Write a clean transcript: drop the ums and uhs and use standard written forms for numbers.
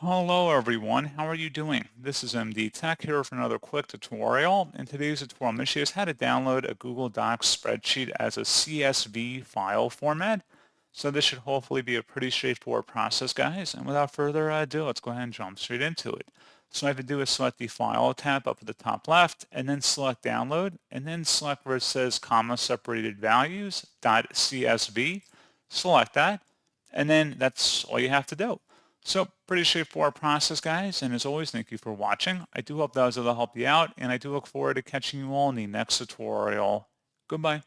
Hello everyone, how are you doing? This is MD Tech here for another quick tutorial. In today's tutorial, I'm going to show you how to download a Google Docs spreadsheet as a CSV file format. So this should hopefully be a pretty straightforward process, guys. And without further ado, let's go ahead and jump straight into it. So what I have to do is select the File tab up at the top left, and then select Download, and then select where it says comma separated values .csv. Select that, and then that's all you have to do. So pretty straightforward process, guys. And as always, thank you for watching. I do hope that was able to help you out, and I do look forward to catching you all in the next tutorial. Goodbye.